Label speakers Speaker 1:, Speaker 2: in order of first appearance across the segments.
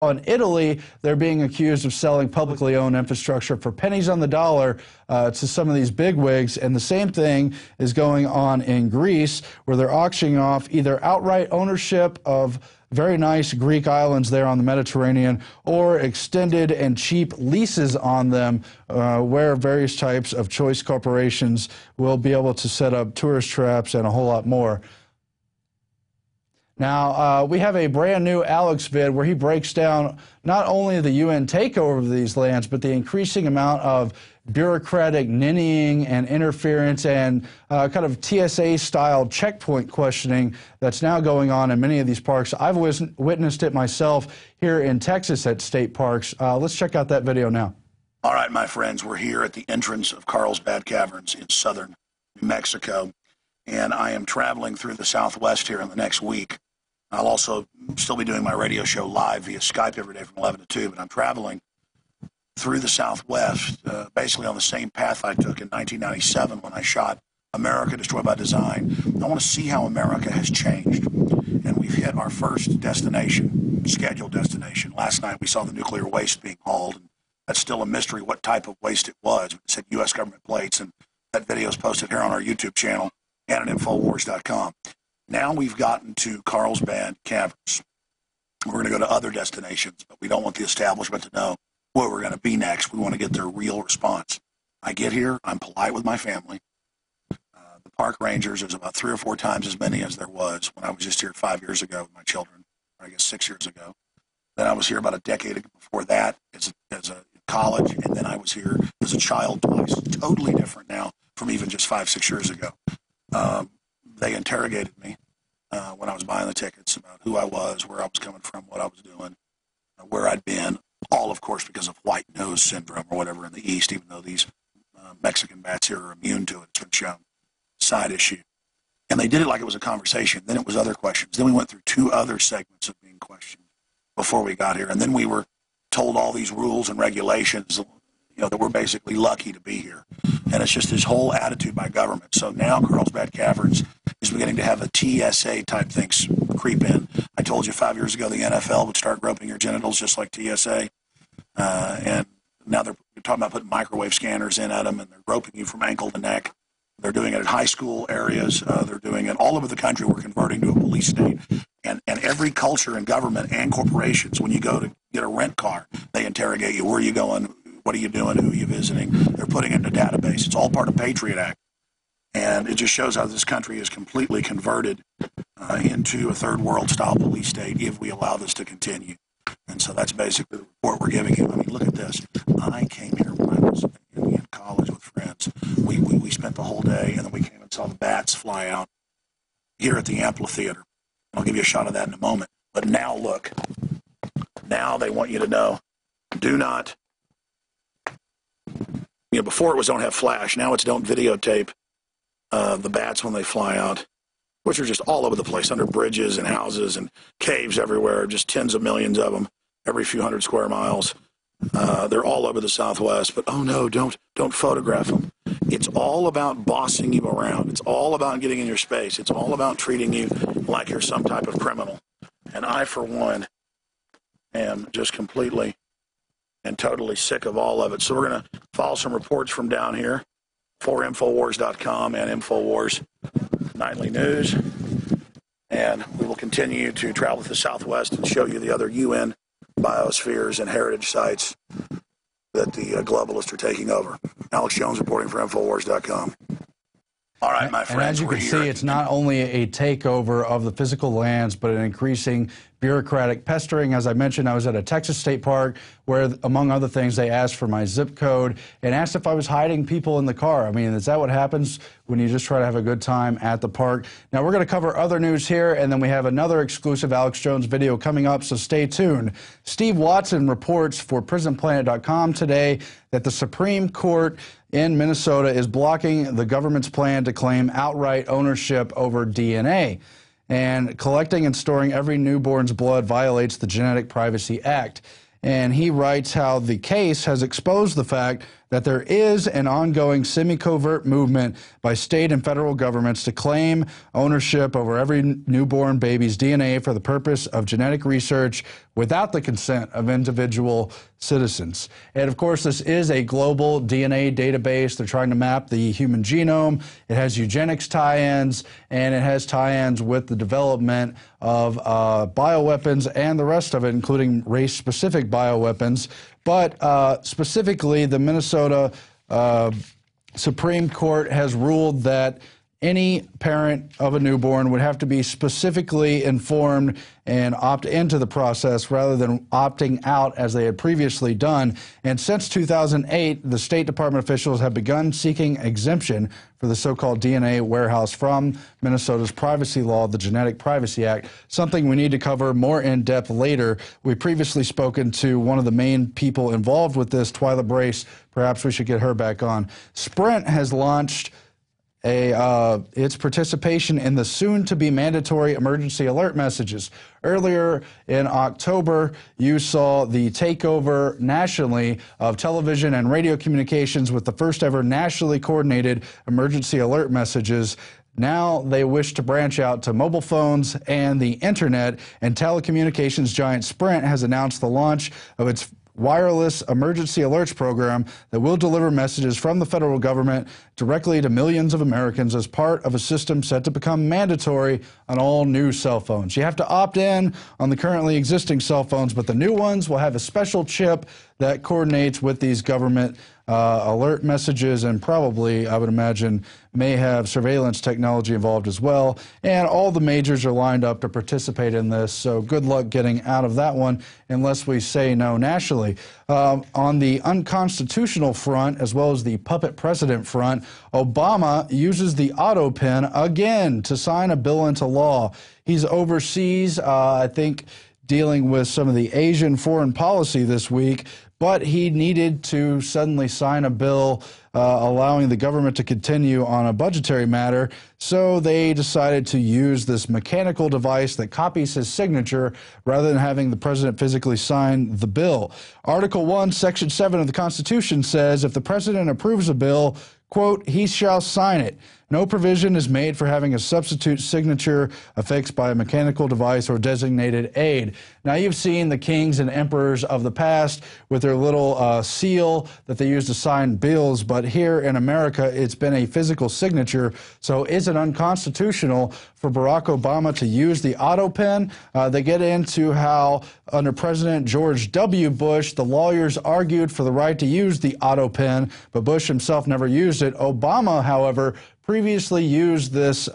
Speaker 1: In Italy, they're being accused of selling publicly owned infrastructure for pennies on the dollar to some of these bigwigs, and the same thing is going on in Greece, where they're auctioning off either outright ownership of very nice Greek islands there on the Mediterranean, or extended and cheap leases on them, where various types of choice corporations will be able to set up tourist traps and a whole lot more. Now, we have a brand new Alex vid where he breaks down not only the UN takeover of these lands, but the increasing amount of bureaucratic ninnying and interference and kind of TSA-style checkpoint questioning that's now going on in many of these parks. I've witnessed it myself here in Texas at state parks. Let's check out that video now.
Speaker 2: All right, my friends, we're here at the entrance of Carlsbad Caverns in southern New Mexico, and I am traveling through the Southwest here in the next week. I'll also still be doing my radio show live via Skype every day from 11 to 2, but I'm traveling through the Southwest, basically on the same path I took in 1997 when I shot America Destroyed by Design. I want to see how America has changed, and we've hit our first destination, scheduled destination. Last night we saw the nuclear waste being hauled, and that's still a mystery what type of waste it was. It said U.S. government plates, and that video is posted here on our YouTube channel and at INFOWARS.com. Now we've gotten to Carlsbad Caverns. We're going to go to other destinations, but we don't want the establishment to know where we're going to be next. We want to get their real response. I get here, I'm polite with my family. The park rangers, there's about 3 or 4 times as many as there was when I was just here 5 years ago with my children, or I guess 6 years ago. Then I was here about a decade before that as a college, and then I was here as a child twice. Totally different now from even just 5, 6 years ago. They interrogated me when I was buying the tickets about who I was, where I was coming from, what I was doing, where I'd been, all, of course, because of white nose syndrome or whatever in the East, even though these Mexican bats here are immune to it. It's been shown. Side issue. And they did it like it was a conversation. Then it was other questions. Then we went through 2 other segments of being questioned before we got here. And then we were told all these rules and regulations, that we're basically lucky to be here. And it's just this whole attitude by government. So now Carlsbad Caverns is beginning to have a TSA type things creep in. I told you 5 years ago the NFL would start groping your genitals just like TSA. And now they're talking about putting microwave scanners in at them, and they're groping you from ankle to neck. They're doing it at high school areas. They're doing it all over the country. We're converting to a police state. And every culture and government and corporations, when you go to get a rent car, they interrogate you. Where are you going? What are you doing? Who are you visiting? They're putting it in a database. It's all part of Patriot Act. And it just shows how this country is completely converted into a third world style police state if we allow this to continue. And so that's basically the report we're giving you. I mean, look at this. I came here when I was in college with friends. We spent the whole day, and then we came and saw the bats fly out here at the amphitheater. I'll give you a shot of that in a moment. But now look. Now they want you to know, do not, before it was don't have flash. Now it's don't videotape the bats when they fly out, which are just all over the place, under bridges and houses and caves everywhere, just tens of millions of them every few hundred square miles. They're all over the Southwest, but oh no, don't photograph them. It's all about bossing you around. It's all about getting in your space. It's all about treating you like you're some type of criminal. And I, for one, am just completely and totally sick of all of it. So we're going to follow some reports from down here for INFOWARS.com and INFOWARS Nightly News. And we will continue to travel to the Southwest and show you the other UN biospheres and heritage sites that the globalists are taking over. Alex Jones reporting for INFOWARS.com. All right, my friends.
Speaker 1: And as you can see, it's not only a takeover of the physical lands, but an increasing bureaucratic pestering. As I mentioned, I was at a Texas state park where, among other things, they asked for my zip code and asked if I was hiding people in the car. I mean, is that what happens when you just try to have a good time at the park? Now, we're going to cover other news here, and then we have another exclusive Alex Jones video coming up, so stay tuned. Steve Watson reports for PrisonPlanet.com today that the Supreme Court in Minnesota is blocking the government's plan to claim outright ownership over DNA. And collecting and storing every newborn's blood violates the Genetic Privacy Act. And he writes how the case has exposed the fact that there is an ongoing semi-covert movement by state and federal governments to claim ownership over every newborn baby's DNA for the purpose of genetic research without the consent of individual citizens. And of course, this is a global DNA database. They're trying to map the human genome. It has eugenics tie-ins, and it has tie-ins with the development of bioweapons and the rest of it, including race-specific bioweapons. But specifically, the Minnesota Supreme Court has ruled that any parent of a newborn would have to be specifically informed and opt into the process rather than opting out as they had previously done. And since 2008, the State Department officials have begun seeking exemption for the so-called DNA warehouse from Minnesota's privacy law, the Genetic Privacy Act, something we need to cover more in depth later. We previously spoken to one of the main people involved with this, Twyla Brace. Perhaps we should get her back on. Sprint has launched its participation in the soon-to-be mandatory emergency alert messages. Earlier in October, you saw the takeover nationally of television and radio communications with the first ever nationally coordinated emergency alert messages. Now they wish to branch out to mobile phones and the internet, and telecommunications giant Sprint has announced the launch of its wireless emergency alerts program that will deliver messages from the federal government directly to millions of Americans as part of a system set to become mandatory on all new cell phones. You have to opt in on the currently existing cell phones, but the new ones will have a special chip that coordinates with these government alert messages, and probably, I would imagine, may have surveillance technology involved as well. And all the majors are lined up to participate in this, so good luck getting out of that one unless we say no nationally. On the unconstitutional front, as well as the puppet president front, Obama uses the auto pen again to sign a bill into law. He's overseas, I think, dealing with some of the Asian foreign policy this week, but he needed to suddenly sign a bill allowing the government to continue on a budgetary matter, so they decided to use this mechanical device that copies his signature rather than having the president physically sign the bill. Article 1, Section 7 of the Constitution says if the president approves a bill, quote, he shall sign it. No provision is made for having a substitute signature affixed by a mechanical device or designated aid. Now, you've seen the kings and emperors of the past with their little seal that they use to sign bills, but here in America, it's been a physical signature. So is it unconstitutional for Barack Obama to use the auto pen? They get into how under President George W. Bush, the lawyers argued for the right to use the auto pen, but Bush himself never used it. Obama, however, previously used this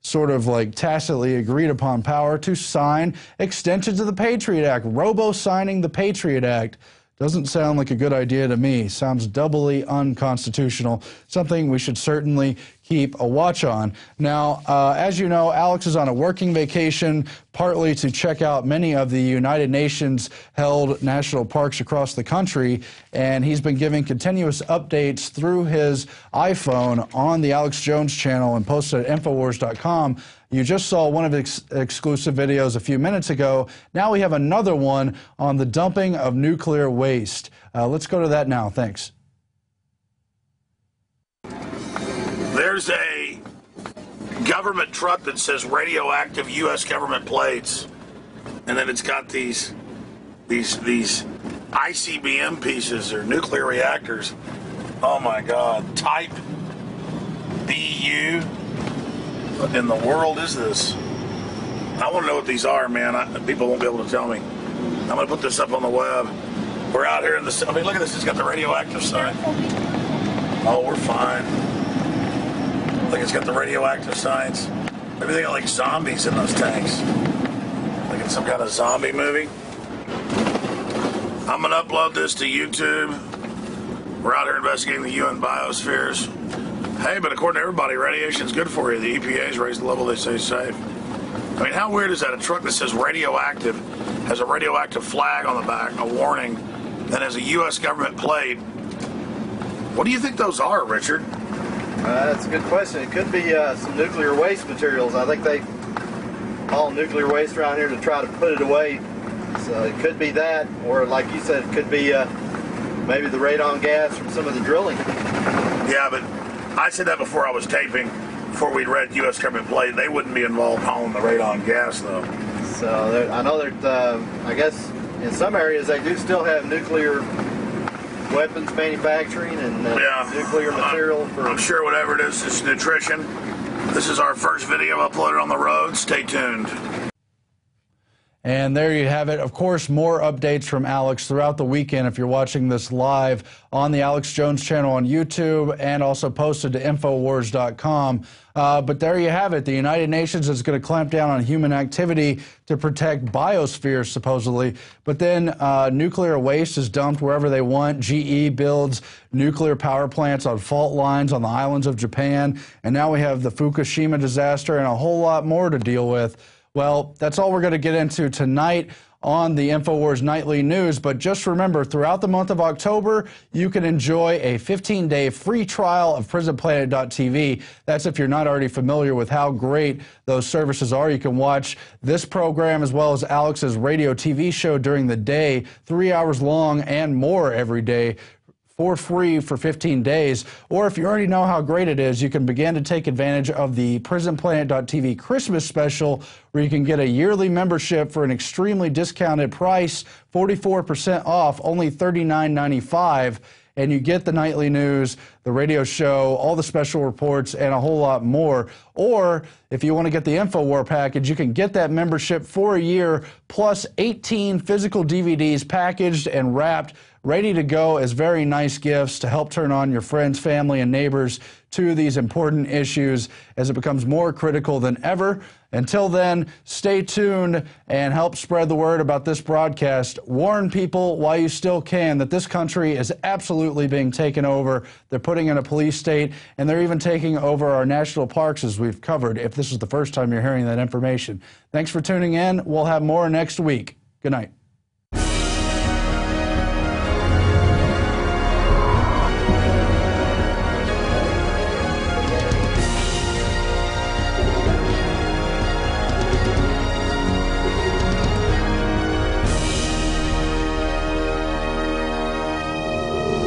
Speaker 1: sort of like tacitly agreed upon power to sign extensions of the Patriot Act. Robo-signing the Patriot Act doesn't sound like a good idea to me. Sounds doubly unconstitutional, something we should certainly keep a watch on. Now, as you know, Alex is on a working vacation, partly to check out many of the United Nations held national parks across the country, and he's been giving continuous updates through his iPhone on the Alex Jones channel and posted at INFOWARS.com. You just saw one of his exclusive videos a few minutes ago. Now we have another one on the dumping of nuclear waste. Let's go to that now. Thanks.
Speaker 2: There's a government truck that says radioactive U.S. government plates, and then it's got these ICBM pieces or nuclear reactors. Oh my God! Type BU. What in the world is this? I want to know what these are, man. People won't be able to tell me. I'm going to put this up on the web. We're out here in the... I mean, look at this. It's got the radioactive sign. Oh, we're fine. Look, it's got the radioactive signs. Maybe they got like zombies in those tanks. Like it's some kind of zombie movie. I'm going to upload this to YouTube. We're out here investigating the UN biospheres. Hey, but according to everybody, radiation's good for you. The EPA's raised the level they say is safe. I mean, how weird is that? A truck that says radioactive has a radioactive flag on the back, a warning, that has a U.S. government plate. What do you think those are, Richard?
Speaker 3: That's a good question. It could be some nuclear waste materials. I think they haul nuclear waste around here to try to put it away. So it could be that, or like you said, it could be maybe the radon gas from some of the drilling.
Speaker 2: Yeah, but I said that before I was taping, before we'd read U.S. government play. They wouldn't be involved hauling the radon gas, though.
Speaker 3: So I know that, I guess, in some areas they do still have nuclear weapons manufacturing and nuclear material.
Speaker 2: I'm sure whatever it is, it's nutrition. This is our first video uploaded on the road. Stay tuned.
Speaker 1: And there you have it. Of course, more updates from Alex throughout the weekend if you're watching this live on the Alex Jones channel on YouTube and also posted to INFOWARS.com. But there you have it. The United Nations is going to clamp down on human activity to protect biospheres, supposedly. But then nuclear waste is dumped wherever they want. GE builds nuclear power plants on fault lines on the islands of Japan. And now we have the Fukushima disaster and a whole lot more to deal with. Well, that's all we're going to get into tonight on the INFOWARS Nightly News. But just remember, throughout the month of October, you can enjoy a 15-day free trial of PrisonPlanet.tv. That's if you're not already familiar with how great those services are. You can watch this program as well as Alex's radio TV show during the day, 3 hours long and more every day, for free for 15 days. Or if you already know how great it is, you can begin to take advantage of the PrisonPlanet.tv Christmas special, where you can get a yearly membership for an extremely discounted price, 44% off, only $39.95. And you get the nightly news, the radio show, all the special reports, and a whole lot more. Or if you want to get the InfoWar package, you can get that membership for a year, plus 18 physical DVDs packaged and wrapped, ready to go as very nice gifts to help turn on your friends, family, and neighbors to these important issues as it becomes more critical than ever. Until then, stay tuned and help spread the word about this broadcast. Warn people while you still can that this country is absolutely being taken over. They're putting in a police state, and they're even taking over our national parks, as we've covered, if this is the first time you're hearing that information. Thanks for tuning in. We'll have more next week. Good night.